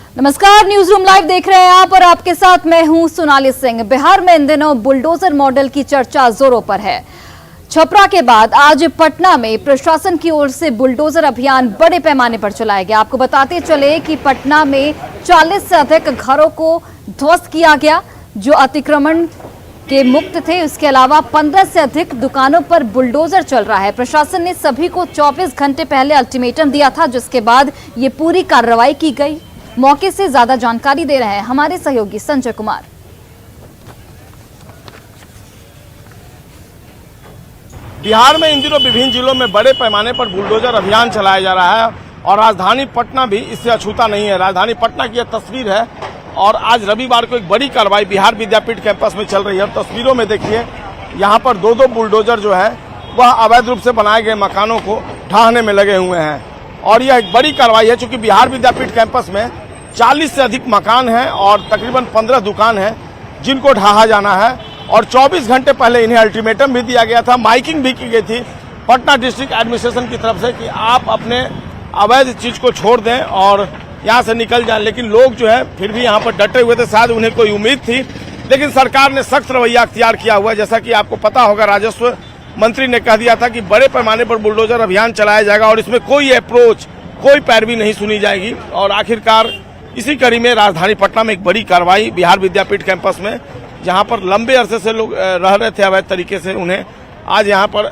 नमस्कार, news room live देख रहे हैं आप और आपके साथ मैं हूं सोनाली सिंह। बिहार में इन दिनों बुलडोजर मॉडल की चर्चा जोरों पर है। छपरा के बाद आज पटना में प्रशासन की ओर से बुलडोजर अभियान बड़े पैमाने पर चलाया गया। आपको बताते चले कि पटना में 40 से अधिक घरों को ध्वस्त किया गया जो अतिक्रमण के मुक्त थे। इसके अलावा 15 से अधिक दुकानों पर बुलडोजर चल रहा है। प्रशासन ने सभी को 24 घंटे पहले अल्टीमेटम दिया था, जिसके बाद ये पूरी कार्रवाई की गई। मौके से ज्यादा जानकारी दे रहे हैं हमारे सहयोगी संजय कुमार। बिहार में इन दिनों विभिन्न जिलों में बड़े पैमाने पर बुलडोजर अभियान चलाया जा रहा है और राजधानी पटना भी इससे अछूता नहीं है। राजधानी पटना की यह तस्वीर है और आज रविवार को एक बड़ी कार्रवाई बिहार विद्यापीठ कैंपस में चल रही है। तस्वीरों में देखिए, यहाँ पर दो बुलडोजर जो है वह अवैध रूप से बनाए गए मकानों को ढाहने में लगे हुए हैं और यह एक बड़ी कार्रवाई है चूंकि बिहार विद्यापीठ कैंपस में 40 से अधिक मकान हैं और तकरीबन 15 दुकान हैं जिनको ढाहा जाना है और 24 घंटे पहले इन्हें अल्टीमेटम भी दिया गया था। माइकिंग भी की गई थी पटना डिस्ट्रिक्ट एडमिनिस्ट्रेशन की तरफ से कि आप अपने अवैध चीज को छोड़ दें और यहाँ से निकल जाएं, लेकिन लोग जो है फिर भी यहाँ पर डटे हुए थे। शायद उन्हें कोई उम्मीद थी, लेकिन सरकार ने सख्त रवैया अख्तियार किया हुआ है। जैसा कि आपको पता होगा, राजस्व मंत्री ने कह दिया था कि बड़े पैमाने पर बुलडोजर अभियान चलाया जाएगा और इसमें कोई अप्रोच, कोई पैरवी नहीं सुनी जाएगी। और आखिरकार इसी कड़ी में राजधानी पटना में एक बड़ी कार्रवाई बिहार विद्यापीठ कैंपस में, जहां पर लंबे अरसे से लोग रह रहे थे अवैध तरीके से, उन्हें आज यहां पर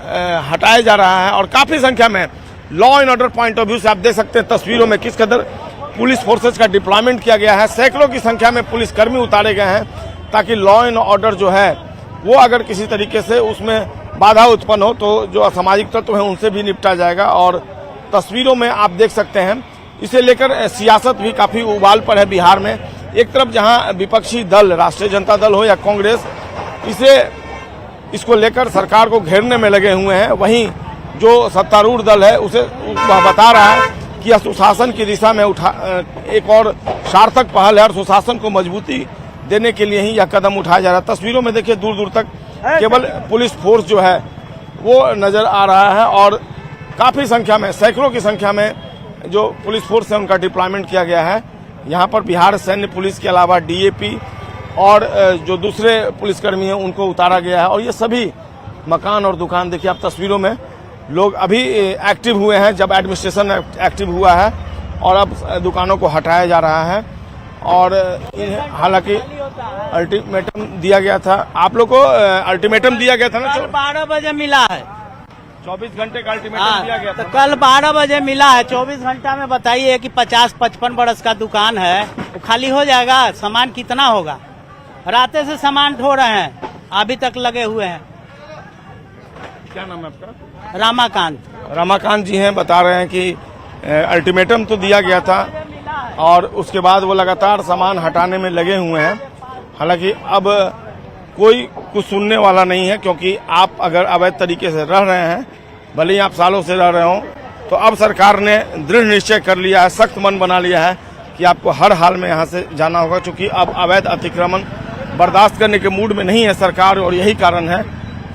हटाया जा रहा है। और काफी संख्या में law and order point of view से आप देख सकते हैं तस्वीरों में किस कदर पुलिस फोर्सेज का डिप्लॉयमेंट किया गया है। सैकड़ों की संख्या में पुलिसकर्मी उतारे गए हैं ताकि लॉ एंड ऑर्डर जो है वो अगर किसी तरीके से उसमें बाधा उत्पन्न हो तो जो असामाजिक तत्व हैं उनसे भी निपटा जाएगा। और तस्वीरों में आप देख सकते हैं इसे लेकर सियासत भी काफी उबाल पर है बिहार में। एक तरफ जहां विपक्षी दल, राष्ट्रीय जनता दल हो या कांग्रेस, इसको लेकर सरकार को घेरने में लगे हुए हैं, वहीं जो सत्तारूढ़ दल है उसे बता रहा है कि यह सुशासन की दिशा में एक और सार्थक पहल है और सुशासन को मजबूती देने के लिए ही यह कदम उठाया जा रहा है। तस्वीरों में देखिए, दूर दूर तक केवल पुलिस फोर्स जो है वो नजर आ रहा है और काफी संख्या में, सैकड़ों की संख्या में जो पुलिस फोर्स है उनका डिप्लॉयमेंट किया गया है। यहाँ पर बिहार सैन्य पुलिस के अलावा डीएपी और जो दूसरे पुलिसकर्मी हैं उनको उतारा गया है। और ये सभी मकान और दुकान देखिए आप तस्वीरों में, लोग अभी एक्टिव हुए हैं जब एडमिनिस्ट्रेशन एक्टिव हुआ है और अब दुकानों को हटाया जा रहा है। और हालांकि अल्टीमेटम दिया गया था, आप लोग को अल्टीमेटम दिया गया था ना, 12 बजे मिला है। 24 घंटे का अल्टीमेटम दिया गया था। तो कल 12 बजे मिला है। 24 घंटा में बताइए कि 50-55 बरस का दुकान है, वो खाली हो जाएगा? सामान कितना होगा? राते से सामान ढो रहे हैं, अभी तक लगे हुए हैं। क्या नाम है आपका? रामाकांत जी हैं, बता रहे हैं कि अल्टीमेटम तो दिया गया था और उसके बाद वो लगातार सामान हटाने में लगे हुए हैं। हालांकि अब कोई कुछ सुनने वाला नहीं है, क्योंकि आप अगर अवैध तरीके से रह रहे हैं, भले ही आप सालों से रह रहे हो, तो अब सरकार ने दृढ़ निश्चय कर लिया है, सख्त मन बना लिया है कि आपको हर हाल में यहाँ से जाना होगा। चूंकि अब अवैध अतिक्रमण बर्दाश्त करने के मूड में नहीं है सरकार और यही कारण है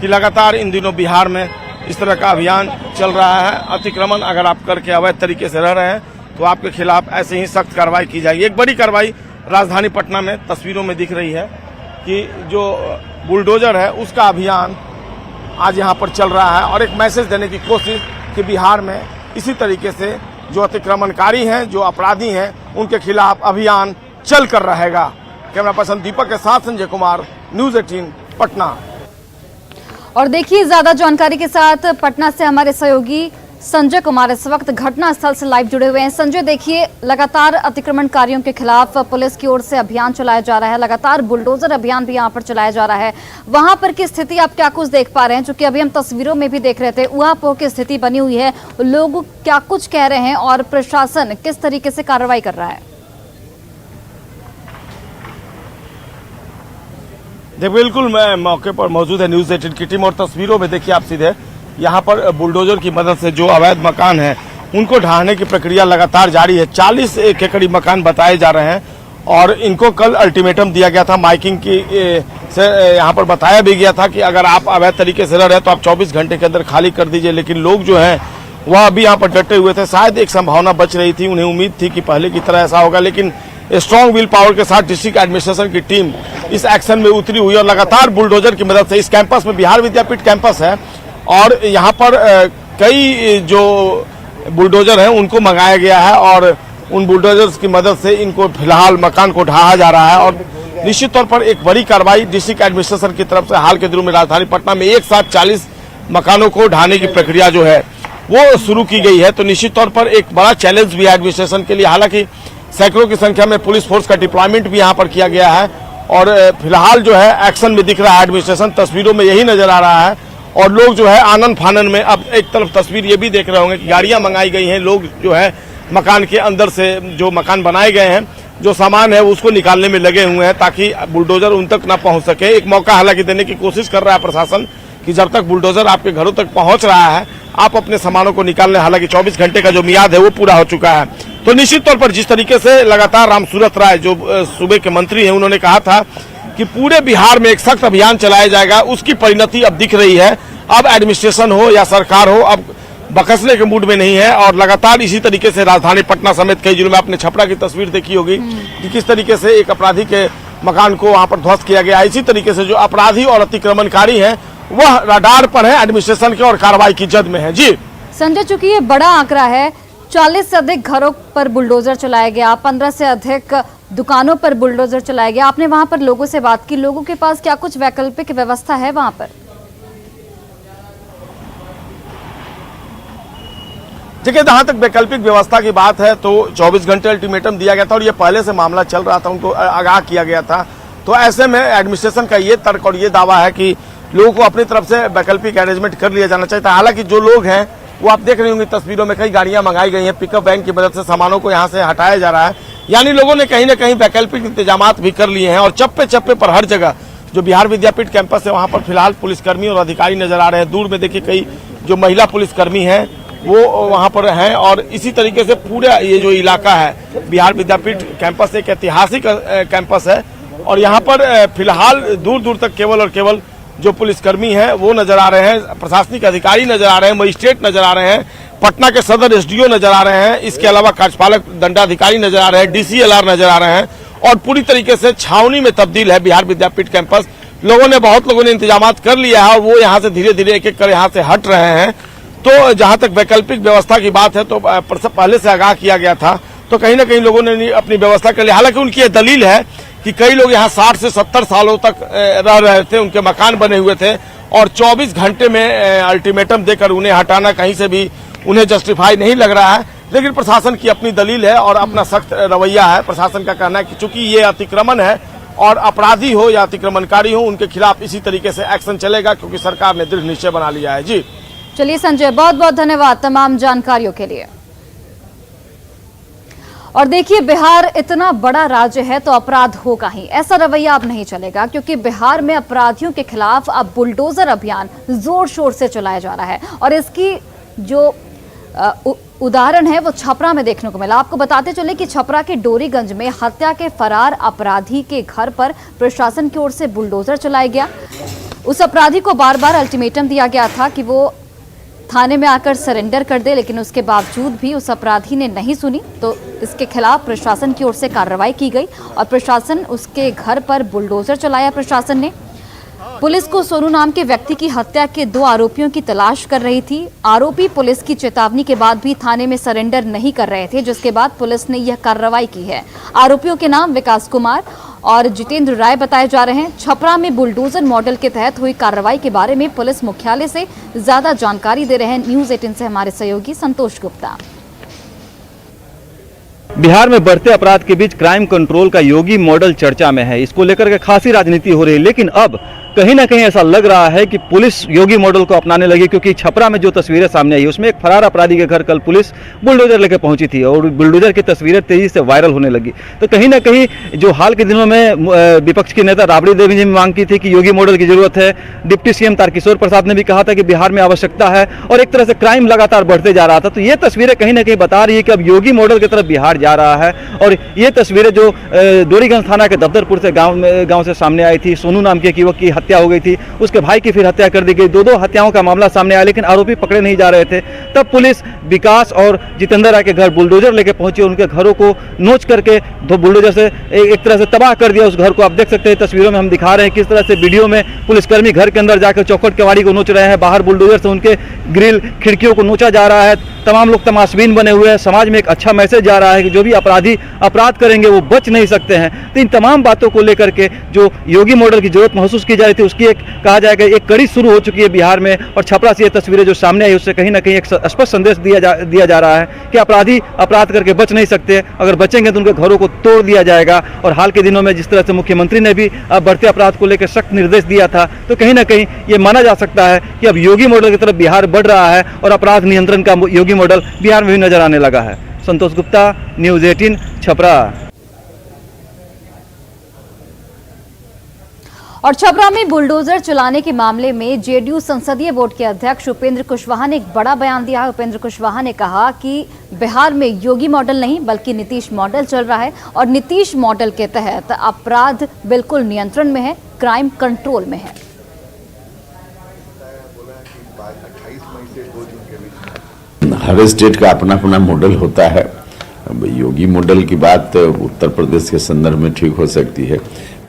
कि लगातार इन दिनों बिहार में इस तरह का अभियान चल रहा है। अतिक्रमण अगर आप करके अवैध तरीके से रह रहे हैं तो आपके खिलाफ ऐसे ही सख्त कार्रवाई की जाएगी। एक बड़ी कार्रवाई राजधानी पटना में तस्वीरों में दिख रही है कि जो बुलडोजर है उसका अभियान आज यहाँ पर चल रहा है और एक मैसेज देने की कोशिश कि बिहार में इसी तरीके से जो अतिक्रमणकारी हैं, जो अपराधी हैं, उनके खिलाफ अभियान चल कर रहेगा। कैमरा पर्सन दीपक के साथ संजय कुमार, न्यूज 18 पटना। और देखिए, ज्यादा जानकारी के साथ पटना से हमारे सहयोगी संजय कुमार इस वक्त घटना स्थल से लाइव जुड़े हुए हैं। संजय, देखिए, लगातार अतिक्रमणकारियों के खिलाफ पुलिस की ओर से अभियान चलाया जा रहा है, लगातार बुलडोजर अभियान भी यहां पर चलाया जा रहा है। वहां पर की स्थिति आप क्या कुछ देख पा रहे हैं? क्योंकि अभी हम तस्वीरों में भी देख रहे थे, उहापोह की स्थिति बनी हुई है, लोग क्या कुछ कह रहे हैं और प्रशासन किस तरीके से कार्रवाई कर रहा है? बिल्कुल, मैं मौके पर मौजूद है न्यूज 18 की टीम और तस्वीरों में देखिए आप सीधे यहाँ पर बुलडोजर की मदद से जो अवैध मकान है उनको ढाहने की प्रक्रिया लगातार जारी है। 40 के करीब मकान बताए जा रहे हैं और इनको कल अल्टीमेटम दिया गया था। माइकिंग की से यहाँ पर बताया भी गया था कि अगर आप अवैध तरीके से रह रहे हैं तो आप 24 घंटे के अंदर खाली कर दीजिए, लेकिन लोग जो हैं वह अभी यहाँ पर डटे हुए थे। शायद एक संभावना बच रही थी, उन्हें उम्मीद थी कि पहले की तरह ऐसा होगा, लेकिन स्ट्रॉन्ग विल पावर के साथ डिस्ट्रिक्ट एडमिनिस्ट्रेशन की टीम इस एक्शन में उतरी हुई और लगातार बुलडोजर की मदद से इस कैंपस में, बिहार विद्यापीठ कैंपस है और यहाँ पर कई जो बुलडोजर हैं उनको मंगाया गया है और उन बुलडोजर्स की मदद से इनको फिलहाल मकान को ढहा जा रहा है। और निश्चित तौर पर एक बड़ी कार्रवाई डिस्ट्रिक्ट एडमिनिस्ट्रेशन की तरफ से हाल के दिनों में राजधानी पटना में एक साथ 40 मकानों को ढहाने की प्रक्रिया जो है वो शुरू की गई है। तो निश्चित तौर पर एक बड़ा चैलेंज भी है एडमिनिस्ट्रेशन के लिए। हालांकि सैकड़ों की संख्या में पुलिस फोर्स का डिप्लॉयमेंट भी यहाँ पर किया गया है और फिलहाल जो है एक्शन में दिख रहा है एडमिनिस्ट्रेशन, तस्वीरों में यही नजर आ रहा है। और लोग जो है आनंद फानन में, अब एक तरफ तस्वीर ये भी देख रहे होंगे कि गाड़ियां मंगाई गई हैं, लोग जो है मकान के अंदर से जो मकान बनाए गए हैं जो सामान है उसको निकालने में लगे हुए हैं ताकि बुलडोजर उन तक ना पहुंच सके। एक मौका हालांकि देने की कोशिश कर रहा है प्रशासन कि जब तक बुलडोजर आपके घरों तक पहुंच रहा है आप अपने सामानों को निकाल लें। हालांकि 24 घंटे का जो मियाद है वो पूरा हो चुका है। तो निश्चित तौर पर जिस तरीके से लगातार रामसूरत राय जो सूबे के मंत्री हैं उन्होंने कहा था कि पूरे बिहार में एक सख्त अभियान चलाया जाएगा, उसकी परिणति अब दिख रही है। अब एडमिनिस्ट्रेशन हो या सरकार हो अब बकसने के मूड में नहीं है और लगातार इसी तरीके से राजधानी पटना समेत कई जिलों में आपने छपरा की तस्वीर देखी होगी कि किस तरीके से एक अपराधी के मकान को वहां पर ध्वस्त किया गया। इसी तरीके से जो अपराधी और अतिक्रमणकारी हैं वह रडार पर है एडमिनिस्ट्रेशन के और कार्रवाई की जद में है। जी संजय, चूंकि ये बड़ा आंकड़ा है, 40 से अधिक घरों पर बुलडोजर चलाया गया, 15 से अधिक दुकानों पर बुलडोजर चलाया गया, आपने वहां पर लोगों से बात की, लोगों के पास क्या कुछ वैकल्पिक व्यवस्था है वहां पर? देखिए, जहां तक वैकल्पिक व्यवस्था की बात है तो 24 घंटे अल्टीमेटम दिया गया था और ये पहले से मामला चल रहा था, उनको आगाह किया गया था। तो ऐसे में एडमिनिस्ट्रेशन का ये तर्क और ये दावा है कि लोगों को अपनी तरफ से वैकल्पिक अरेंजमेंट कर लिया जाना चाहिए। हालांकि जो लोग हैं वो आप देख रहे होंगे तस्वीरों में, कई गाड़ियां मंगाई गई हैं, पिकअप वैन की मदद से सामानों को यहाँ से हटाया जा रहा है। यानी लोगों ने कहीं ना कहीं वैकल्पिक इंतजाम भी कर लिए हैं और चप्पे चप्पे पर हर जगह जो बिहार विद्यापीठ कैंपस है वहां पर फिलहाल पुलिसकर्मी और अधिकारी नजर आ रहे हैं। दूर में देखिए कई जो महिला पुलिसकर्मी हैं वो वहां पर हैं और इसी तरीके से पूरा ये जो इलाका है बिहार विद्यापीठ कैंपस एक ऐतिहासिक कैंपस है और यहाँ पर फिलहाल दूर दूर तक केवल और केवल जो पुलिसकर्मी हैं वो नजर आ रहे हैं, प्रशासनिक अधिकारी नजर आ रहे हैं, मजिस्ट्रेट नजर आ रहे हैं, पटना के सदर एसडीओ नजर आ रहे हैं, इसके अलावा कार्यपालक दंडाधिकारी नजर आ रहे हैं, डीसीएलआर नजर आ रहे हैं और पूरी तरीके से छावनी में तब्दील है बिहार विद्यापीठ कैंपस। बहुत लोगों ने इंतजाम कर लिया है और वो यहाँ से धीरे धीरे एक एक कर यहाँ से हट रहे हैं। तो जहां तक वैकल्पिक व्यवस्था की बात है तो पहले से आगाह किया गया था, तो कहीं ना कहीं लोगों ने अपनी व्यवस्था कर ली। हालांकि उनकी यह दलील है कि कई लोग यहाँ 60 से 70 सालों तक रह रहे थे, उनके मकान बने हुए थे और 24 घंटे में अल्टीमेटम देकर उन्हें हटाना कहीं से भी उन्हें जस्टिफाई नहीं लग रहा है। लेकिन प्रशासन की अपनी दलील है और अपना सख्त रवैया है। प्रशासन का कहना है कि चूंकि ये अतिक्रमण है और अपराधी हो या अतिक्रमणकारी हो उनके खिलाफ इसी तरीके से एक्शन चलेगा क्योंकि सरकार ने दृढ़ निश्चय बना लिया है। जी चलिए संजय, बहुत बहुत धन्यवाद तमाम जानकारियों के लिए। और देखिए, बिहार इतना बड़ा राज्य है तो अपराध होगा ही, ऐसा रवैया अब नहीं चलेगा क्योंकि बिहार में अपराधियों के खिलाफ अब बुलडोजर अभियान जोर शोर से चलाया जा रहा है और इसकी जो उदाहरण है वो छपरा में देखने को मिला। आपको बताते चले कि छपरा के डोरीगंज में हत्या के फरार अपराधी के घर पर प्रशासन की ओर से बुलडोजर चलाया गया। उस अपराधी को बार बार अल्टीमेटम दिया गया था कि वो थाने में आकर सरेंडर कर दे, लेकिन उसके बावजूद भी उस अपराधी ने नहीं सुनी। तो इसके खिलाफ प्रशासन की ओर से कार्रवाई की गई और प्रशासन उसके घर पर बुलडोजर चलाया। प्रशासन ने पुलिस को सोनू नाम के व्यक्ति की हत्या के 2 आरोपियों की तलाश कर रही थी। आरोपी पुलिस की चेतावनी के बाद भी थाने में सरेंडर नहीं कर रहे थे, जिसके बाद पुलिस ने यह कार्रवाई की है। आरोपियों के नाम विकास कुमार और जितेंद्र राय बताए जा रहे हैं। छपरा में बुलडोजर मॉडल के तहत हुई कार्रवाई के बारे में पुलिस मुख्यालय से ज्यादा जानकारी दे रहे हैं न्यूज़ 18 से हमारे सहयोगी संतोष गुप्ता। बिहार में बढ़ते अपराध के बीच क्राइम कंट्रोल का योगी मॉडल चर्चा में है। इसको लेकर के खासी राजनीति हो रही है, लेकिन अब कहीं ना कहीं ऐसा लग रहा है कि पुलिस योगी मॉडल को अपनाने लगी, क्योंकि छपरा में जो तस्वीरें सामने आई उसमें एक फरार अपराधी के घर कल पुलिस बुलडोजर लेकर पहुंची थी और बुलडोजर की तस्वीरें तेजी से वायरल होने लगी। तो कहीं ना कहीं जो हाल के दिनों में विपक्ष की नेता राबड़ी देवी ने मांग की थी कि योगी मॉडल की जरूरत है, डिप्टी सीएम तारकिशोर प्रसाद ने भी कहा था कि बिहार में आवश्यकता है और एक तरह से क्राइम लगातार बढ़ते जा रहा था। तो ये तस्वीरें कहीं ना कहीं बता रही है कि अब योगी मॉडल की तरफ बिहार जा रहा है। और ये तस्वीरें जो डोरीगंज थाना के दफ्तरपुर से गांव से सामने आई थी, सोनू नाम के युवक की हत्या हो गई थी, उसके भाई की फिर हत्या कर दी गई, दो हत्याओं का मामला सामने आया, लेकिन आरोपी पकड़े नहीं जा रहे थे। तब पुलिस विकास और जितेंद्र राय के घर बुलडोजर लेके पहुंची, उनके घरों को नोच करके दो बुलडोजर से एक तरह से तबाह कर दिया उस घर को। आप देख सकते हैं तस्वीरों में हम दिखा रहे हैं किस तरह से वीडियो में पुलिसकर्मी घर के अंदर जाकर चौखट केवाड़ी को नोच रहे हैं, बाहर बुलडोजर से उनके ग्रिल खिड़कियों को नोचा जा रहा है। तमाम लोग तमाशबीन बने हुए हैं। समाज में एक अच्छा मैसेज जा रहा है कि जो भी अपराधी अपराध करेंगे वो बच नहीं सकते हैं। तो इन तमाम बातों को लेकर के जो योगी मॉडल की जरूरत महसूस की जा रही थी, उसकी एक कहा जाएगा एक कड़ी शुरू हो चुकी है बिहार में। और छपरा से ये तस्वीरें जो सामने आई उससे कहीं ना कहीं एक स्पष्ट संदेश दिया जा रहा है कि अपराधी अपराध करके बच नहीं सकते, अगर बचेंगे तो उनके घरों को तोड़ दिया जाएगा। और हाल के दिनों में जिस तरह से मुख्यमंत्री ने भी बढ़ते अपराध को लेकर सख्त निर्देश दिया था, तो कहीं ना कहीं ये माना जा सकता है कि अब योगी मॉडल की तरफ बिहार बढ़ रहा है और अपराध नियंत्रण का योगी मॉडल बिहार में भी नजर आने लगा है। संतोष गुप्ता, न्यूज़ 18 छपरा। और छपरा में बुलडोजर चलाने के मामले में जेडीयू संसदीय बोर्ड के अध्यक्ष उपेंद्र कुशवाहा ने एक बड़ा बयान दिया है। उपेंद्र कुशवाहा ने कहा कि बिहार में योगी मॉडल नहीं बल्कि नीतीश मॉडल चल रहा है और नीतीश मॉडल के तहत अपराध बिल्कुल नियंत्रण में है, क्राइम कंट्रोल में है। हर स्टेट का अपना अपना मॉडल होता है। अब योगी मॉडल की बात उत्तर प्रदेश के संदर्भ में ठीक हो सकती है।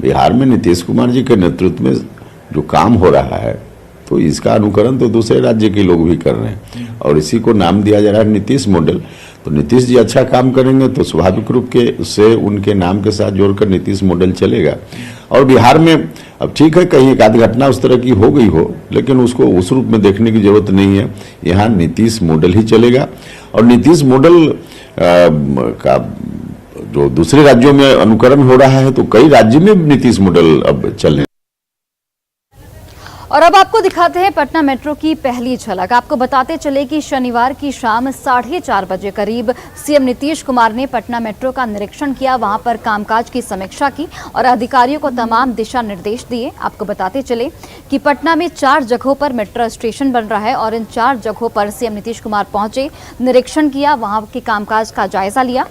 बिहार में नीतीश कुमार जी के नेतृत्व में जो काम हो रहा है, तो इसका अनुकरण तो दूसरे राज्य के लोग भी कर रहे हैं और इसी को नाम दिया जा रहा है नीतीश मॉडल। तो नीतीश जी अच्छा काम करेंगे तो स्वाभाविक रूप से उनके नाम के साथ जोड़कर नीतीश मॉडल चलेगा। और बिहार में अब ठीक है कहीं एक आध घटना उस तरह की हो गई हो, लेकिन उसको उस रूप में देखने की जरूरत नहीं है। यहाँ नीतीश मॉडल ही चलेगा और नीतीश मॉडल का जो दूसरे राज्यों में अनुकरण हो रहा है, तो कई राज्य में नीतीश मॉडल अब चलने। और अब आपको दिखाते हैं पटना मेट्रो की पहली झलक। आपको बताते चले कि शनिवार की शाम 4:30 बजे करीब सीएम नीतीश कुमार ने पटना मेट्रो का निरीक्षण किया, वहां पर कामकाज की समीक्षा की और अधिकारियों को तमाम दिशा निर्देश दिए। आपको बताते चले कि पटना में 4 जगहों पर मेट्रो स्टेशन बन रहा है और इन 4 जगहों पर सीएम नीतीश कुमार पहुंचे, निरीक्षण किया, वहां के कामकाज का जायजा लिया।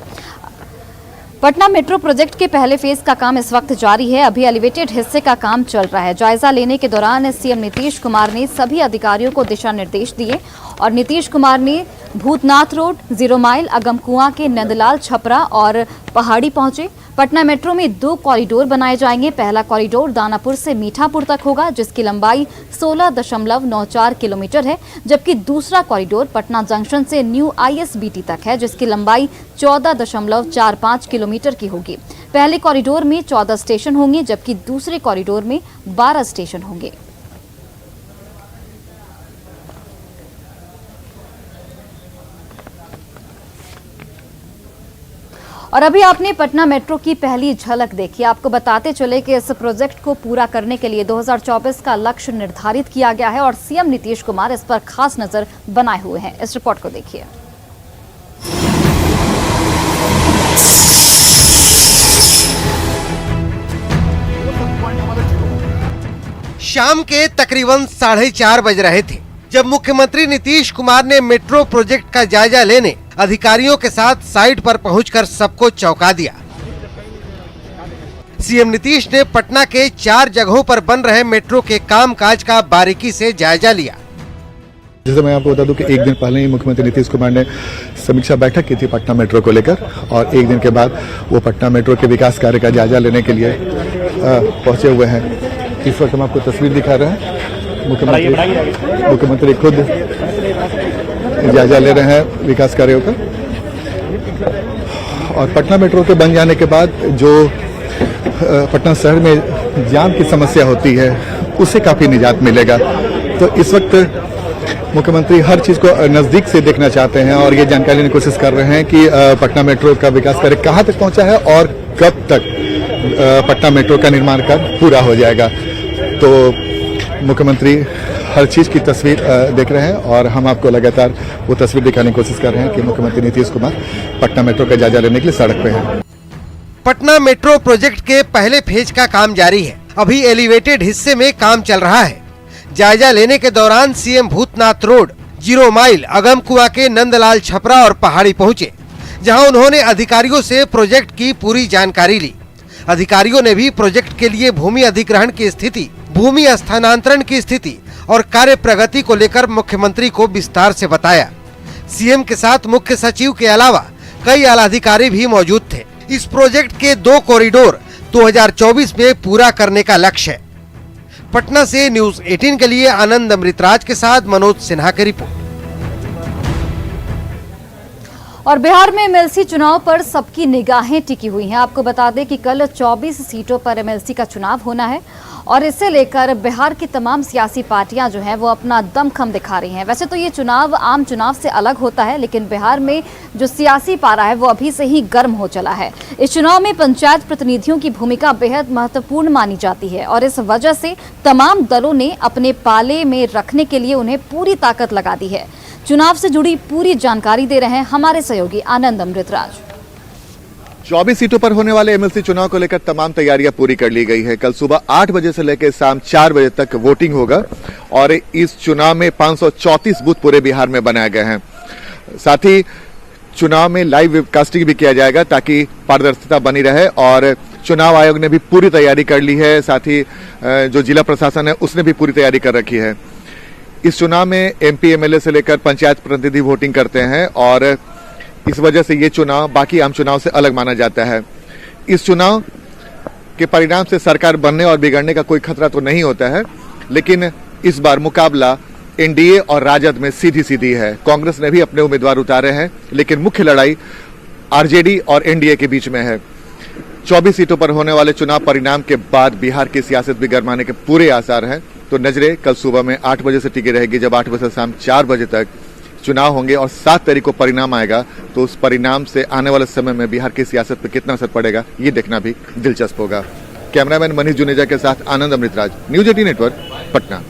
पटना मेट्रो प्रोजेक्ट के पहले फेज का काम इस वक्त जारी है। अभी एलिवेटेड हिस्से का काम चल रहा है। जायजा लेने के दौरान सीएम नीतीश कुमार ने सभी अधिकारियों को दिशा निर्देश दिए और नीतीश कुमार ने भूतनाथ रोड, 0 माइल, अगमकुआं के नंदलाल, छपरा और पहाड़ी पहुंचे। पटना मेट्रो में 2 कॉरिडोर बनाए जाएंगे। पहला कॉरिडोर दानापुर से मीठापुर तक होगा, जिसकी लंबाई 16.94 किलोमीटर है, जबकि दूसरा कॉरिडोर पटना जंक्शन से न्यू ISBT तक है, जिसकी लंबाई 14.45 किलोमीटर की होगी। पहले कॉरिडोर में 14 स्टेशन होंगे, जबकि दूसरे कॉरिडोर में 12 स्टेशन होंगे। और अभी आपने पटना मेट्रो की पहली झलक देखी। आपको बताते चले कि इस प्रोजेक्ट को पूरा करने के लिए 2024 का लक्ष्य निर्धारित किया गया है और सीएम नीतीश कुमार इस पर खास नजर बनाए हुए हैं। इस रिपोर्ट को देखिए। शाम के तकरीबन 4:30 बज रहे थे जब मुख्यमंत्री नीतीश कुमार ने मेट्रो प्रोजेक्ट का जायजा लेने अधिकारियों के साथ साइट पर पहुंचकर सबको चौंका दिया। सीएम नीतीश ने पटना के 4 जगहों पर बन रहे मेट्रो के कामकाज का बारीकी से जायजा लिया। जैसे मैं आपको बता दूं कि एक दिन पहले ही मुख्यमंत्री नीतीश कुमार ने समीक्षा बैठक की थी पटना मेट्रो को लेकर और एक दिन के बाद वो पटना मेट्रो के विकास कार्य का जायजा लेने के लिए पहुंचे हुए हैं। इस वक्त हम आपको तस्वीर दिखा रहे हैं। मुख्यमंत्री खुद जायजा ले रहे हैं विकास कार्यों का और पटना मेट्रो के बन जाने के बाद जो पटना शहर में जाम की समस्या होती है उससे काफी निजात मिलेगा। तो इस वक्त मुख्यमंत्री हर चीज को नजदीक से देखना चाहते हैं और ये जानकारी लेने की कोशिश कर रहे हैं कि पटना मेट्रो का विकास कार्य कहां तक पहुंचा है और कब तक पटना मेट्रो का निर्माण कार्य पूरा हो जाएगा। तो मुख्यमंत्री हर चीज की तस्वीर देख रहे हैं और हम आपको लगातार वो तस्वीर दिखाने की कोशिश कर रहे हैं कि मुख्यमंत्री नीतीश कुमार पटना मेट्रो का जायजा लेने के लिए सड़क पे हैं। पटना मेट्रो प्रोजेक्ट के पहले फेज का काम जारी है। अभी एलिवेटेड हिस्से में काम चल रहा है। जायजा लेने के दौरान CM Bhootnath road, 0 mile, Agamkuan के नंदलाल, छपरा और पहाड़ी पहुंचे, जहां उन्होंने अधिकारियों से प्रोजेक्ट की पूरी जानकारी ली। अधिकारियों ने भी प्रोजेक्ट के लिए भूमि अधिग्रहण की स्थिति भूमि स्थानांतरण की स्थिति और कार्य प्रगति को लेकर मुख्यमंत्री को विस्तार से बताया। सीएम के साथ मुख्य सचिव के अलावा कई आलाधिकारी भी मौजूद थे। इस प्रोजेक्ट के 2 कॉरिडोर 2024 में पूरा करने का लक्ष्य है। पटना से न्यूज 18 के लिए आनंद अमृतराज के साथ मनोज सिन्हा की रिपोर्ट। और बिहार में एमएलसी चुनाव पर सबकी निगाहें टिकी हुई हैं। आपको बता दें कि कल 24 सीटों पर एमएलसी का चुनाव होना है और इसे लेकर बिहार की तमाम सियासी पार्टियां जो हैं वो अपना दमखम दिखा रही हैं। वैसे तो ये चुनाव आम चुनाव से अलग होता है, लेकिन बिहार में जो सियासी पारा है वो अभी से ही गर्म हो चला है। इस चुनाव में पंचायत प्रतिनिधियों की भूमिका बेहद महत्वपूर्ण मानी जाती है और इस वजह से तमाम दलों ने अपने पाले में रखने के लिए उन्हें पूरी ताकत लगा दी है। चुनाव से जुड़ी पूरी जानकारी दे रहे हैं हमारे सहयोगी आनंद अमृतराज। 24 सीटों पर होने वाले एमएलसी चुनाव को लेकर तमाम तैयारियां पूरी कर ली गई है। कल सुबह 8 बजे से लेकर शाम 4 बजे तक वोटिंग होगा और इस चुनाव में 534 बूथ पूरे बिहार में बनाए गए हैं। साथ ही चुनाव में लाइव वेबकास्टिंग भी किया जाएगा ताकि पारदर्शिता बनी रहे और चुनाव आयोग ने भी पूरी तैयारी कर ली है। साथ ही जो जिला प्रशासन है उसने भी पूरी तैयारी कर रखी है। इस चुनाव में एमपी एमएलए से लेकर पंचायत प्रतिनिधि वोटिंग करते हैं और इस वजह से ये चुनाव बाकी आम चुनाव से अलग माना जाता है। इस चुनाव के परिणाम से सरकार बनने और बिगड़ने का कोई खतरा तो नहीं होता है, लेकिन इस बार मुकाबला एनडीए और राजद में सीधी सीधी है। कांग्रेस ने भी अपने उम्मीदवार उतारे हैं, लेकिन मुख्य लड़ाई आरजेडी और एनडीए के बीच में है। 24 सीटों पर होने वाले चुनाव परिणाम के बाद बिहार की सियासत भी गरमाने के पूरे आसार हैं। तो नजरें कल सुबह में 8 बजे से टिकी रहेगी, जब 8 बजे से शाम 4 बजे तक चुनाव होंगे और 7 तारीख को परिणाम आएगा। तो उस परिणाम से आने वाले समय में बिहार की सियासत पर कितना असर पड़ेगा ये देखना भी दिलचस्प होगा। कैमरामैन मनीष जुनेजा के साथ आनंद अमृतराज, न्यूज 18 नेटवर्क, पटना।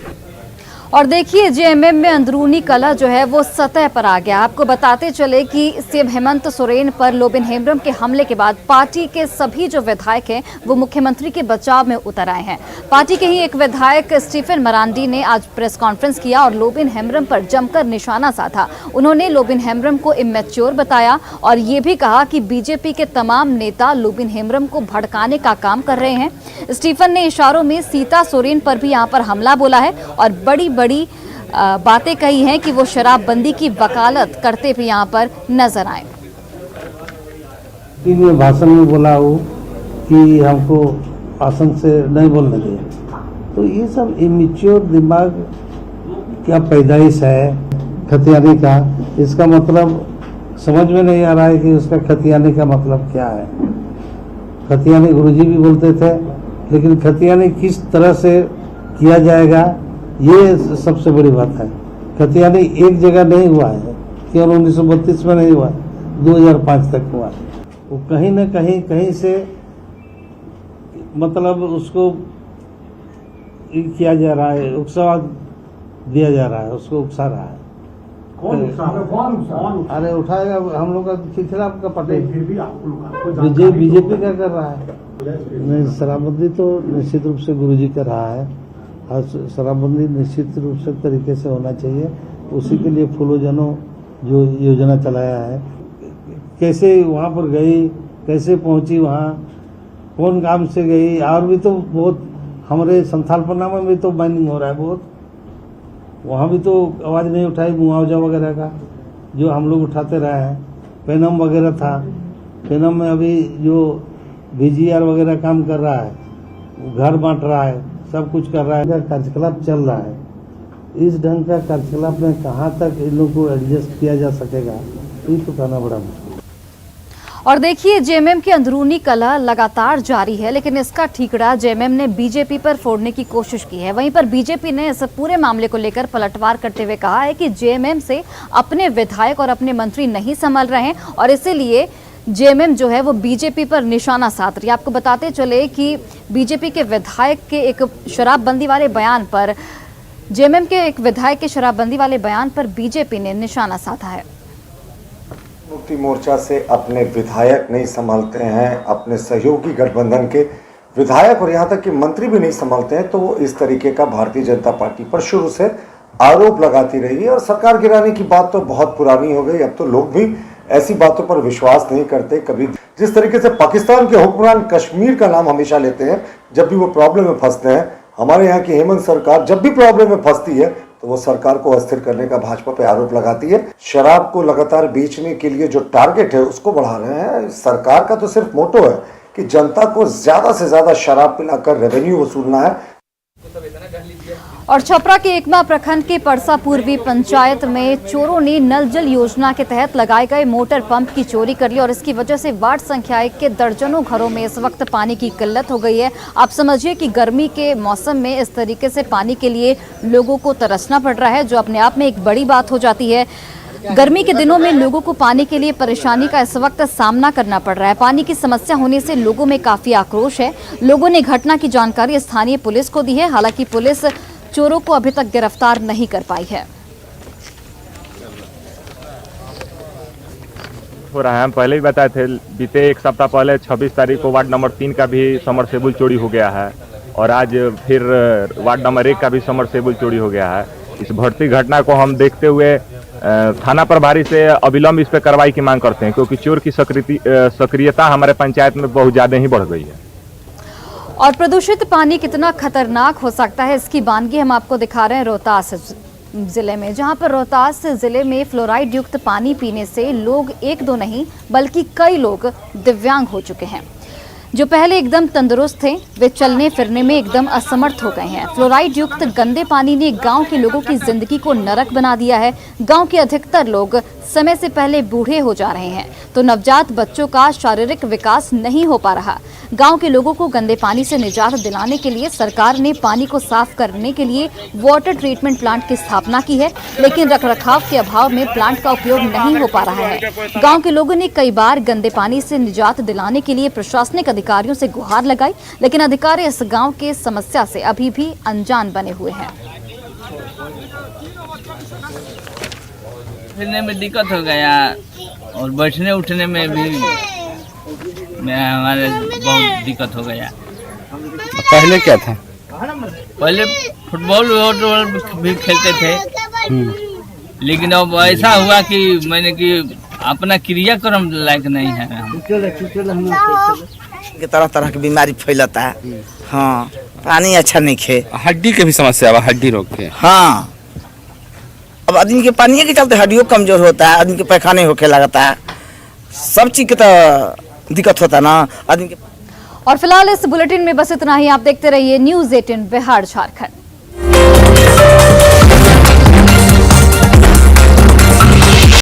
और देखिए जेएमएम में अंदरूनी कलह जो है वो सतह पर आ गया। आपको बताते चले कि सीएम हेमंत सोरेन पर लोबिन हेम्ब्रम के हमले के बाद पार्टी के सभी जो विधायक हैं वो मुख्यमंत्री के बचाव में उतर आए हैं। पार्टी के ही एक विधायक स्टीफन मरांडी ने आज प्रेस कॉन्फ्रेंस किया और लोबिन हेम्ब्रम पर जमकर निशाना साधा। उन्होंने लोबिन हेम्ब्रम को इमैच्योर बताया और ये भी कहा कि बीजेपी के तमाम नेता लोबिन हेम्ब्रम को भड़काने का काम कर रहे हैं। स्टीफन ने इशारों में सीता सोरेन पर भी यहाँ पर हमला बोला है और बड़ी बातें कही हैं कि वो शराबबंदी की वकालत करते भी यहाँ पर नजर आए। में भाषण में बोला हो कि हमको आसन से नहीं बोलने दिया, तो ये सब इमेच्योर दिमाग क्या पैदाइश है खतियानी का। इसका मतलब समझ में नहीं आ रहा है कि उसका खतियानी का मतलब क्या है। खतियानी गुरुजी भी बोलते थे, लेकिन खतियानी किस तरह से किया जाएगा ये सबसे बड़ी बात है। खतियानी एक जगह नहीं हुआ है, केवल 1932 में नहीं हुआ, 2005 तक हुआ। वो कहीं न कहीं से मतलब उसको किया जा रहा है, उकसावा दिया जा रहा है, उसको उकसा रहा है। कौन अरे उठाएगा हम लोग का खिलाफ का पटेल बीजेपी क्या कर रहा है। नहीं, शराबबंदी तो निश्चित रूप से गुरुजी कर रहा है और शराबबंदी निश्चित रूप से तरीके से होना चाहिए। उसी के लिए फूलोजनो जो योजना चलाया है, कैसे वहाँ पर गई, कैसे पहुँची वहाँ, कौन काम से गई। और भी तो बहुत हमारे संथालपन्ना में भी तो माइनिंग हो रहा है बहुत, वहाँ भी तो आवाज़ नहीं उठाई मुआवजा वगैरह का जो हम लोग उठाते रहे हैं। पेनम वगैरह था, पेनम में अभी जो VGR वगैरह काम कर रहा है, घर बांट रहा है, सब कुछ कर रहा है, कार्यकलाप चल रहा है। इस ढंग का कार्यकलाप में कहाँ तक इन लोगों को एडजस्ट किया जा सकेगा ये तो कहना बड़ा मुश्किल। और देखिए जेएमएम की अंदरूनी कलह लगातार जारी है, लेकिन इसका ठीकरा जेएमएम ने बीजेपी पर फोड़ने की कोशिश की है। वहीं पर बीजेपी ने इस पूरे मामले को लेकर पलटवार करते हुए कहा है कि जेएमएम से अपने विधायक और अपने मंत्री नहीं संभल रहे हैं और इसीलिए जेएमएम जो है वो बीजेपी पर निशाना साध रही है। आपको बताते चले कि बीजेपी के विधायक के एक शराबबंदी वाले बयान पर जेएमएम के एक विधायक के शराबबंदी वाले बयान पर बीजेपी ने निशाना साधा है। मुक्ति मोर्चा से अपने विधायक नहीं संभालते हैं, अपने सहयोगी गठबंधन के विधायक और यहाँ तक कि मंत्री भी नहीं संभालते हैं, तो वो इस तरीके का भारतीय जनता पार्टी पर शुरू से आरोप लगाती रही है। और सरकार गिराने की बात तो बहुत पुरानी हो गई, अब तो लोग भी ऐसी बातों पर विश्वास नहीं करते। कभी जिस तरीके से पाकिस्तान के हुक्मरान कश्मीर का नाम हमेशा लेते हैं जब भी वो प्रॉब्लम में फंसते हैं, हमारे यहाँ की हेमंत सरकार जब भी प्रॉब्लम में फंसती है तो वो सरकार को अस्थिर करने का भाजपा पे आरोप लगाती है। शराब को लगातार बेचने के लिए जो टारगेट है उसको बढ़ा रहे हैं। सरकार का तो सिर्फ मोटो है कि जनता को ज्यादा से ज्यादा शराब पिलाकर रेवेन्यू वसूलना है। और छपरा के एकमा प्रखंड के परसा पूर्वी पंचायत में चोरों ने नल जल योजना के तहत लगाए गए मोटर पंप की चोरी कर ली और इसकी वजह से वार्ड संख्या 1 के दर्जनों घरों में इस वक्त पानी की किल्लत हो गई है। आप समझिए कि गर्मी के मौसम में इस तरीके से पानी के लिए लोगों को तरसना पड़ रहा है, जो अपने आप में एक बड़ी बात हो जाती है। गर्मी के दिनों में लोगों को पानी के लिए परेशानी का इस वक्त सामना करना पड़ रहा है। पानी की समस्या होने से लोगों में काफी आक्रोश है। लोगों ने घटना की जानकारी स्थानीय पुलिस को दी है। हालांकि पुलिस चोरों को अभी तक गिरफ्तार नहीं कर पाई है। हो रहा है, हम पहले भी बताए थे, बीते एक सप्ताह पहले 26 तारीख को वार्ड नंबर 3 का भी समरसेबुल चोरी हो गया है और आज फिर वार्ड नंबर 1 का भी समरसेबुल चोरी हो गया है। इस बढ़ती घटना को हम देखते हुए थाना प्रभारी से अविलंब इस पर कार्रवाई की मांग करते हैं, क्योंकि चोर की सक्रियता हमारे पंचायत में बहुत ज्यादा ही बढ़ गई है। और प्रदूषित पानी कितना खतरनाक हो सकता है, इसकी बानगी हम आपको दिखा रहे हैं रोहतास जिले में, जहां पर रोहतास जिले में फ्लोराइड युक्त पानी पीने से लोग एक दो नहीं बल्कि कई लोग दिव्यांग हो चुके हैं। जो पहले एकदम तंदुरुस्त थे वे चलने फिरने में एकदम असमर्थ हो गए हैं। फ्लोराइड युक्त गंदे पानी ने गांव के लोगों की जिंदगी को नरक बना दिया है। गांव के अधिकतर लोग समय से पहले बूढ़े हो जा रहे हैं तो नवजात बच्चों का शारीरिक विकास नहीं हो पा रहा। गांव के लोगों को गंदे पानी से निजात दिलाने के लिए सरकार ने पानी को साफ करने के लिए वाटर ट्रीटमेंट प्लांट की स्थापना की है, लेकिन रखरखाव के अभाव में प्लांट का उपयोग नहीं हो पा रहा है। गांव के लोगों ने कई बार गंदे पानी से निजात दिलाने के लिए प्रशासनिक अधिकारियों से गुहार लगाई, लेकिन अधिकारी इस गांव के समस्या से अभी भी अनजान बने हुए हैं। फिरने में दिक्कत हो गया और बैठने उठने में भी हमारे बहुत दिक्कत हो गया। पहले क्या था? पहले फुटबॉल भी खेलते थे, लेकिन अब ऐसा हुआ कि मैंने कि अपना क्रियाक्रम लायक नहीं है। तरह तरह की बीमारी फैलता है। हाँ, पानी अच्छा नहीं खे। हड्डी के भी समस्या है, हड्डी रोग के। हाँ, अब आदमी के पानी के चलते हड्डियों कमजोर होता है, आदमी के पैखाने होके लगता है, सब चीज के तो दिक्कत होता है ना आदमी के। और फिलहाल इस बुलेटिन में बस इतना ही। आप देखते रहिए न्यूज़ 18 बिहार झारखंड।